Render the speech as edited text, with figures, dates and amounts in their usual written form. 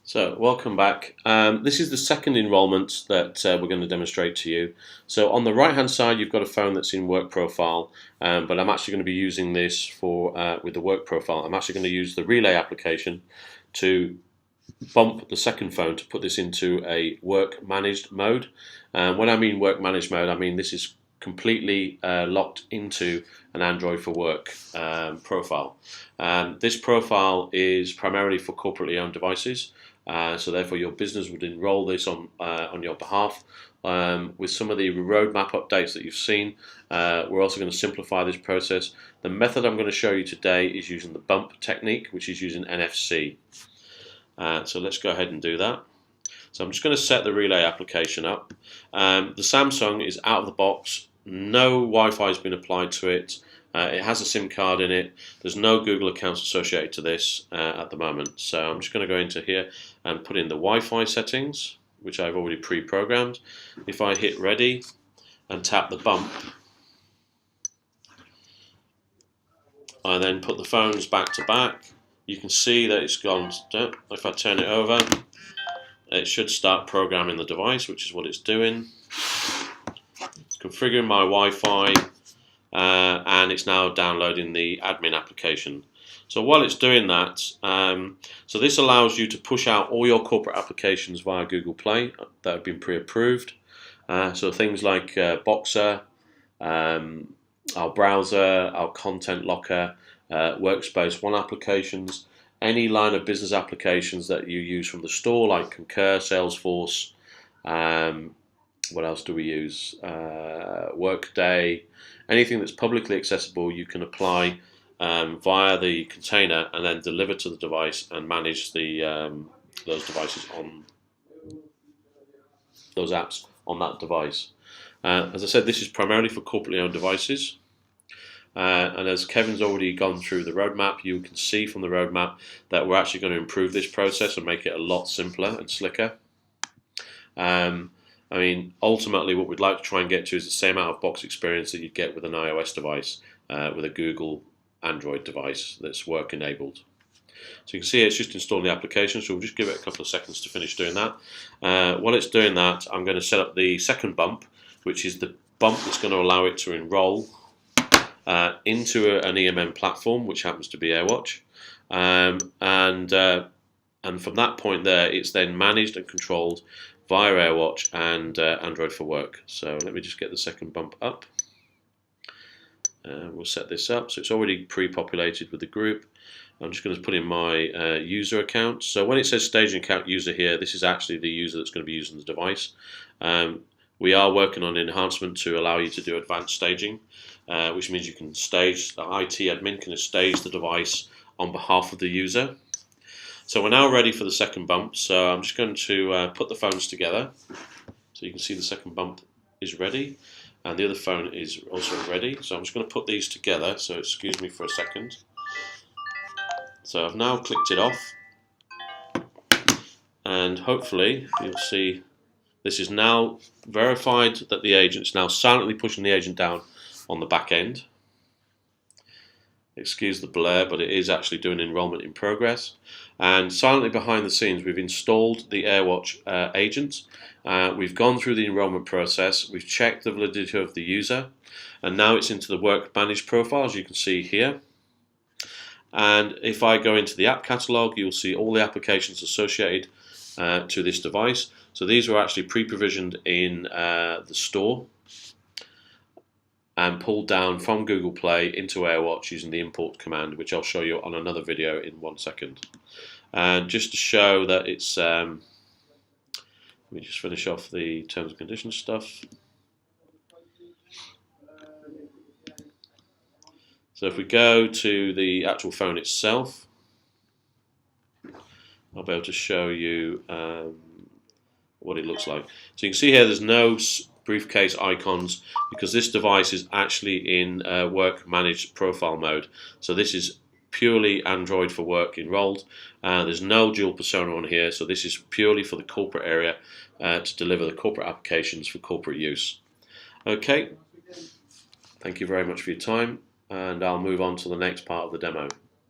So, welcome back. This is the second enrolment that we're going to demonstrate to you. So, on the right hand side, you've got a phone that's in work profile, but I'm actually going to be using this for with the work profile. I'm actually going to use the relay application to bump the second phone to put this into a work managed mode. When I mean work managed mode, I mean this is completely locked into an Android for Work profile. This profile is primarily for corporately owned devices. So therefore your business would enroll this on your behalf. With some of the roadmap updates that you've seen, we're also going to simplify this process. The method I'm going to show you today is using the bump technique, which is using NFC. So let's go ahead and do that. So I'm just going to set the relay application up. The Samsung is out of the box. No Wi-Fi has been applied to it. It has a SIM card in it. There's no Google accounts associated to this at the moment. So I'm just going to go into here and put in the Wi-Fi settings, which I've already pre-programmed. If I hit ready and tap the bump, I then put the phones back to back. You can see that it's gone. If I turn it over, it should start programming the device, which is what it's doing. It's configuring my Wi-Fi. And it's now downloading the admin application. So while it's doing that, so this allows you to push out all your corporate applications via Google Play that have been pre-approved. So things like Boxer, our browser, our content locker, Workspace ONE applications, any line of business applications that you use from the store like Concur, Salesforce, what else do we use? Workday. Anything that's publicly accessible, you can apply via the container and then deliver to the device and manage those devices on those apps on that device. As I said, this is primarily for corporately owned devices. And as Kevin's already gone through the roadmap, you can see from the roadmap that we're actually going to improve this process and make it a lot simpler and slicker. I mean, ultimately what we'd like to try and get to is the same out-of-box experience that you'd get with an iOS device, with a Google Android device that's work-enabled. So you can see it's just installing the application, so we'll just give it a couple of seconds to finish doing that. While it's doing that, I'm going to set up the second bump, which is the bump that's going to allow it to enroll into an EMM platform, which happens to be AirWatch. And from that point there, it's then managed and controlled via AirWatch and Android for Work. So let me just get the second bump up. We'll set this up. So it's already pre-populated with the group. I'm just going to put in my user account. So when it says staging account user here, this is actually the user that's going to be using the device. We are working on an enhancement to allow you to do advanced staging, which means you can stage, the IT admin can stage the device on behalf of the user. So we're now ready for the second bump. So I'm just going to put the phones together. So you can see the second bump is ready and the other phone is also ready. So I'm just going to put these together. So excuse me for a second. So I've now clicked it off and hopefully you'll see this is now verified that the agent's now silently pushing the agent down on the back end. Excuse the blur, but it is actually doing enrolment in progress. And silently behind the scenes, we've installed the AirWatch agent. We've gone through the enrolment process. We've checked the validity of the user. And now it's into the work managed profile, as you can see here. And if I go into the app catalog, you'll see all the applications associated to this device. So these were actually pre-provisioned in the store and pulled down from Google Play into AirWatch using the import command, which I'll show you on another video in 1 second. And just to show that it's, let me just finish off the terms and conditions stuff. So if we go to the actual phone itself, I'll be able to show you what it looks like. So you can see here there's no briefcase icons because this device is actually in work managed profile mode. So this is purely Android for Work enrolled. There's no dual persona on here, so this is purely for the corporate area to deliver the corporate applications for corporate use. Okay, thank you very much for your time, and I'll move on to the next part of the demo.